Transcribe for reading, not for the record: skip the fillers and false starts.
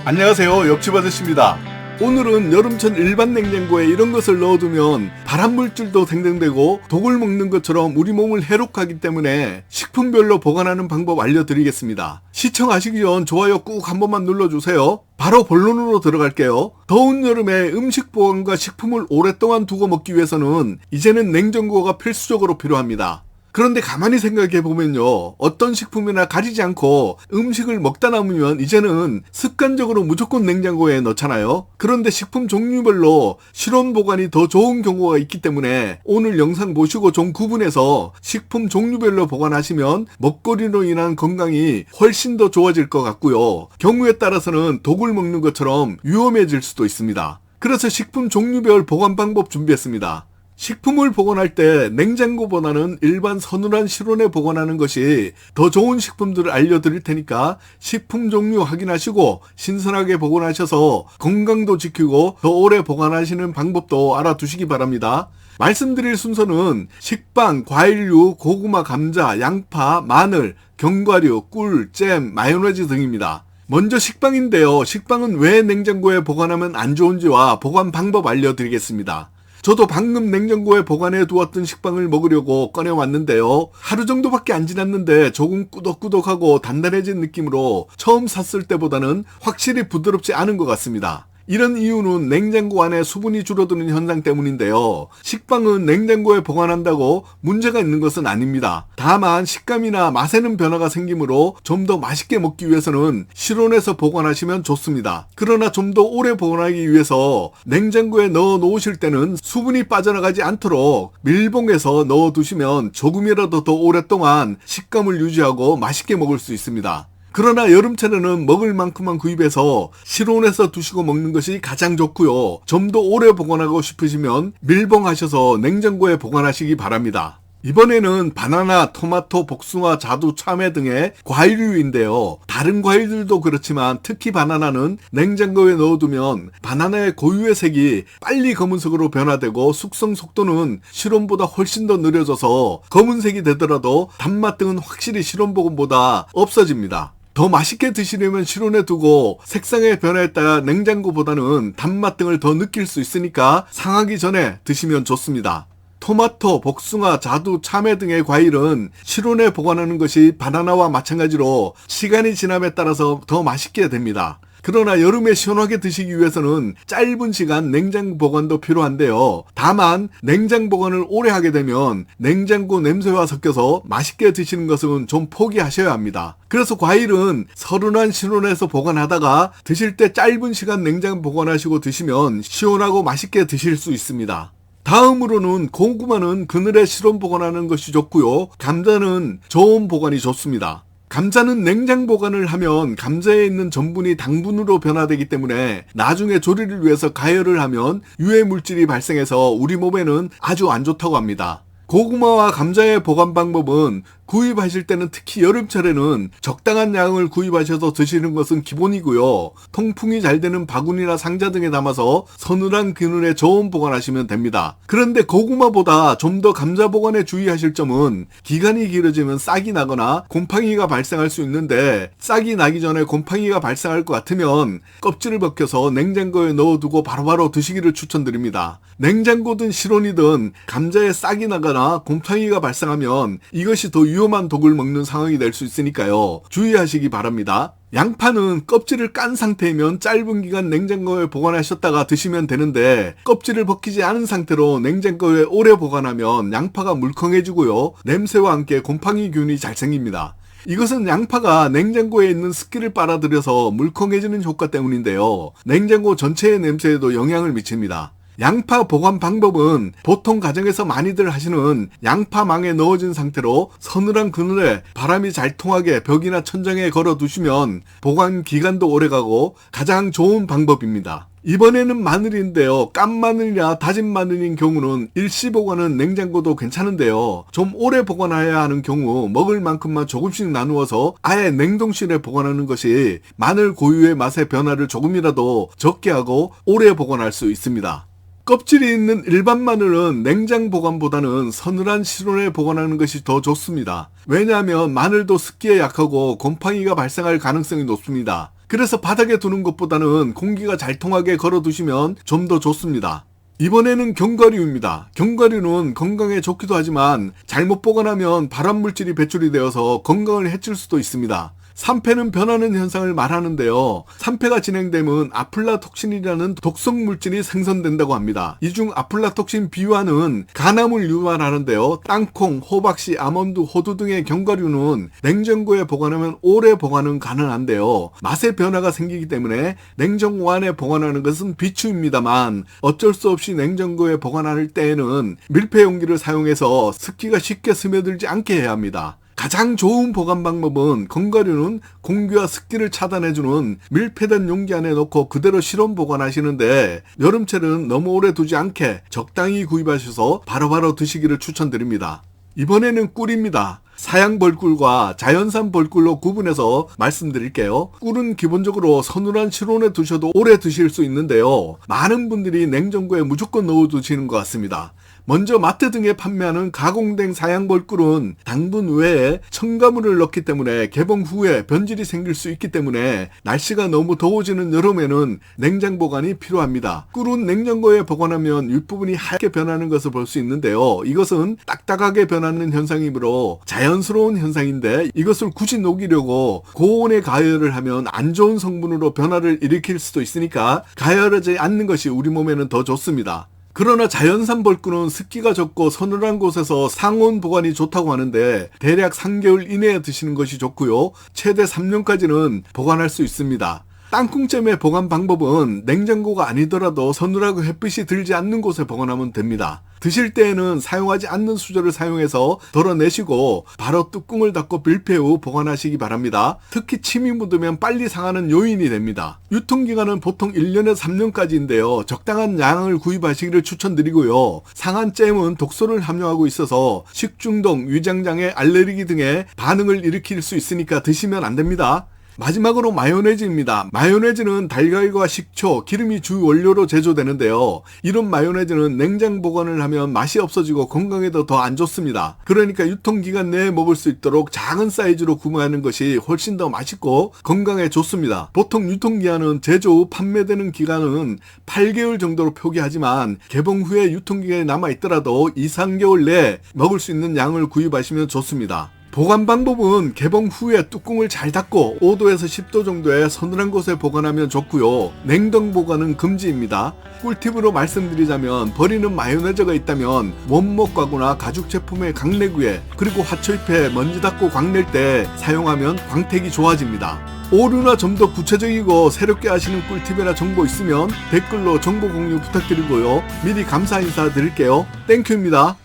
안녕하세요, 옆집 아저씨입니다. 오늘은 여름철 일반 냉장고에 이런 것을 넣어두면 발암물질도 생성되고 독을 먹는 것처럼 우리 몸을 해롭게 하기 때문에 식품별로 보관하는 방법 알려드리겠습니다. 시청하시기 전 좋아요 꾹 한 번만 눌러주세요. 바로 본론으로 들어갈게요. 더운 여름에 음식 보관과 식품을 오랫동안 두고 먹기 위해서는 이제는 냉장고가 필수적으로 필요합니다. 그런데 가만히 생각해보면요, 어떤 식품이나 가리지 않고 음식을 먹다 남으면 이제는 습관적으로 무조건 냉장고에 넣잖아요. 그런데 식품 종류별로 실온 보관이 더 좋은 경우가 있기 때문에 오늘 영상 보시고 좀 구분해서 식품 종류별로 보관하시면 먹거리로 인한 건강이 훨씬 더 좋아질 것 같고요, 경우에 따라서는 독을 먹는 것처럼 위험해질 수도 있습니다. 그래서 식품 종류별 보관 방법 준비했습니다. 식품을 보관할 때 냉장고보다는 일반 서늘한 실온에 보관하는 것이 더 좋은 식품들을 알려드릴 테니까 식품 종류 확인하시고 신선하게 보관하셔서 건강도 지키고 더 오래 보관하시는 방법도 알아두시기 바랍니다. 말씀드릴 순서는 식빵, 과일류, 고구마, 감자, 양파, 마늘, 견과류, 꿀, 잼, 마요네즈 등입니다. 먼저 식빵인데요. 식빵은 왜 냉장고에 보관하면 안 좋은지와 보관 방법 알려드리겠습니다. 저도 방금 냉장고에 보관해 두었던 식빵을 먹으려고 꺼내왔는데요. 하루 정도밖에 안 지났는데 조금 꾸덕꾸덕하고 단단해진 느낌으로 처음 샀을 때보다는 확실히 부드럽지 않은 것 같습니다. 이런 이유는 냉장고 안에 수분이 줄어드는 현상 때문인데요. 식빵은 냉장고에 보관한다고 문제가 있는 것은 아닙니다. 다만 식감이나 맛에는 변화가 생기므로 좀 더 맛있게 먹기 위해서는 실온에서 보관하시면 좋습니다. 그러나 좀 더 오래 보관하기 위해서 냉장고에 넣어 놓으실 때는 수분이 빠져나가지 않도록 밀봉해서 넣어 두시면 조금이라도 더 오랫동안 식감을 유지하고 맛있게 먹을 수 있습니다. 그러나 여름철에는 먹을 만큼만 구입해서 실온에서 두시고 먹는 것이 가장 좋고요. 좀 더 오래 보관하고 싶으시면 밀봉하셔서 냉장고에 보관하시기 바랍니다. 이번에는 바나나, 토마토, 복숭아, 자두, 참외 등의 과일류인데요. 다른 과일들도 그렇지만 특히 바나나는 냉장고에 넣어두면 바나나의 고유의 색이 빨리 검은색으로 변화되고 숙성 속도는 실온보다 훨씬 더 느려져서 검은색이 되더라도 단맛 등은 확실히 실온보관보다 없어집니다. 더 맛있게 드시려면 실온에 두고 색상의 변화에 따라 냉장고보다는 단맛 등을 더 느낄 수 있으니까 상하기 전에 드시면 좋습니다. 토마토, 복숭아, 자두, 참외 등의 과일은 실온에 보관하는 것이 바나나와 마찬가지로 시간이 지남에 따라서 더 맛있게 됩니다. 그러나 여름에 시원하게 드시기 위해서는 짧은 시간 냉장 보관도 필요한데요. 다만 냉장 보관을 오래 하게 되면 냉장고 냄새와 섞여서 맛있게 드시는 것은 좀 포기하셔야 합니다. 그래서 과일은 서른한 실온에서 보관하다가 드실 때 짧은 시간 냉장 보관하시고 드시면 시원하고 맛있게 드실 수 있습니다. 다음으로는 고구마는 그늘에 실온 보관하는 것이 좋고요. 감자는 저온 보관이 좋습니다. 감자는 냉장 보관을 하면 감자에 있는 전분이 당분으로 변화되기 때문에 나중에 조리를 위해서 가열을 하면 유해 물질이 발생해서 우리 몸에는 아주 안 좋다고 합니다. 고구마와 감자의 보관 방법은 구입하실 때는 특히 여름철에는 적당한 양을 구입하셔서 드시는 것은 기본이고요. 통풍이 잘 되는 바구니나 상자 등에 담아서 서늘한 그늘에 저온 보관하시면 됩니다. 그런데 고구마보다 좀 더 감자 보관에 주의하실 점은 기간이 길어지면 싹이 나거나 곰팡이가 발생할 수 있는데 싹이 나기 전에 곰팡이가 발생할 것 같으면 껍질을 벗겨서 냉장고에 넣어두고 바로바로 드시기를 추천드립니다. 냉장고든 실온이든 감자에 싹이 나거나 곰팡이가 발생하면 이것이 더 위험한 독을 먹는 상황이 될 수 있으니까요. 주의하시기 바랍니다. 양파는 껍질을 깐 상태이면 짧은 기간 냉장고에 보관하셨다가 드시면 되는데 껍질을 벗기지 않은 상태로 냉장고에 오래 보관하면 양파가 물컹해지고요. 냄새와 함께 곰팡이균이 잘 생깁니다. 이것은 양파가 냉장고에 있는 습기를 빨아들여서 물컹해지는 효과 때문인데요. 냉장고 전체의 냄새에도 영향을 미칩니다. 양파 보관 방법은 보통 가정에서 많이들 하시는 양파망에 넣어진 상태로 서늘한 그늘에 바람이 잘 통하게 벽이나 천장에 걸어 두시면 보관 기간도 오래가고 가장 좋은 방법입니다. 이번에는 마늘인데요. 깐 마늘이나 다진 마늘인 경우는 일시 보관은 냉장고도 괜찮은데요. 좀 오래 보관해야 하는 경우 먹을 만큼만 조금씩 나누어서 아예 냉동실에 보관하는 것이 마늘 고유의 맛의 변화를 조금이라도 적게 하고 오래 보관할 수 있습니다. 껍질이 있는 일반 마늘은 냉장 보관보다는 서늘한 실온에 보관하는 것이 더 좋습니다. 왜냐하면 마늘도 습기에 약하고 곰팡이가 발생할 가능성이 높습니다. 그래서 바닥에 두는 것보다는 공기가 잘 통하게 걸어두시면 좀 더 좋습니다. 이번에는 견과류입니다. 견과류는 건강에 좋기도 하지만 잘못 보관하면 발암물질이 배출이 되어서 건강을 해칠 수도 있습니다. 산패는 변하는 현상을 말하는데요. 산패가 진행되면 아플라톡신이라는 독성 물질이 생성된다고 합니다. 이 중 아플라톡신 비화는 간암을 유발하는데요. 땅콩, 호박씨, 아몬드, 호두 등의 견과류는 냉장고에 보관하면 오래 보관은 가능한데요. 맛의 변화가 생기기 때문에 냉장고 안에 보관하는 것은 비추입니다만 어쩔 수 없이 냉장고에 보관할 때에는 밀폐 용기를 사용해서 습기가 쉽게 스며들지 않게 해야 합니다. 가장 좋은 보관 방법은 견과류는 공기와 습기를 차단해주는 밀폐된 용기 안에 넣고 그대로 실온 보관하시는데 여름철은 너무 오래 두지 않게 적당히 구입하셔서 바로바로 드시기를 추천드립니다. 이번에는 꿀입니다. 사양 벌꿀과 자연산 벌꿀로 구분해서 말씀드릴게요. 꿀은 기본적으로 서늘한 실온에 두셔도 오래 드실 수 있는데요. 많은 분들이 냉장고에 무조건 넣어 두시는 것 같습니다. 먼저 마트 등에 판매하는 가공된 사양벌꿀은 당분 외에 첨가물을 넣기 때문에 개봉 후에 변질이 생길 수 있기 때문에 날씨가 너무 더워지는 여름에는 냉장 보관이 필요합니다. 꿀은 냉장고에 보관하면 윗부분이 하얗게 변하는 것을 볼 수 있는데요. 이것은 딱딱하게 변하는 현상이므로 자연스러운 현상인데 이것을 굳이 녹이려고 고온에 가열을 하면 안 좋은 성분으로 변화를 일으킬 수도 있으니까 가열하지 않는 것이 우리 몸에는 더 좋습니다. 그러나 자연산 벌꿀은 습기가 적고 서늘한 곳에서 상온 보관이 좋다고 하는데 대략 3개월 이내에 드시는 것이 좋고요. 최대 3년까지는 보관할 수 있습니다. 땅콩잼의 보관 방법은 냉장고가 아니더라도 서늘하고 햇빛이 들지 않는 곳에 보관하면 됩니다. 드실 때에는 사용하지 않는 수저를 사용해서 덜어내시고 바로 뚜껑을 닫고 밀폐 후 보관하시기 바랍니다. 특히 침이 묻으면 빨리 상하는 요인이 됩니다. 유통기간은 보통 1년에서 3년까지인데요. 적당한 양을 구입하시기를 추천드리고요. 상한 잼은 독소를 함유하고 있어서 식중독, 위장장애, 알레르기 등의 반응을 일으킬 수 있으니까 드시면 안 됩니다. 마지막으로 마요네즈입니다. 마요네즈는 달걀과 식초, 기름이 주 원료로 제조되는데요. 이런 마요네즈는 냉장 보관을 하면 맛이 없어지고 건강에도 더 안 좋습니다. 그러니까 유통기간 내에 먹을 수 있도록 작은 사이즈로 구매하는 것이 훨씬 더 맛있고 건강에 좋습니다. 보통 유통기한은 제조 후 판매되는 기간은 8개월 정도로 표기하지만 개봉 후에 유통기간이 남아있더라도 2-3개월 내에 먹을 수 있는 양을 구입하시면 좋습니다. 보관 방법은 개봉 후에 뚜껑을 잘 닫고 5도에서 10도 정도의 서늘한 곳에 보관하면 좋고요. 냉동 보관은 금지입니다. 꿀팁으로 말씀드리자면 버리는 마요네즈가 있다면 원목 가구나 가죽 제품의 강내구에 그리고 화초잎에 먼지 닦고 광낼 때 사용하면 광택이 좋아집니다. 오류나 좀 더 구체적이고 새롭게 아시는 꿀팁이나 정보 있으면 댓글로 정보 공유 부탁드리고요. 미리 감사 인사 드릴게요. 땡큐입니다.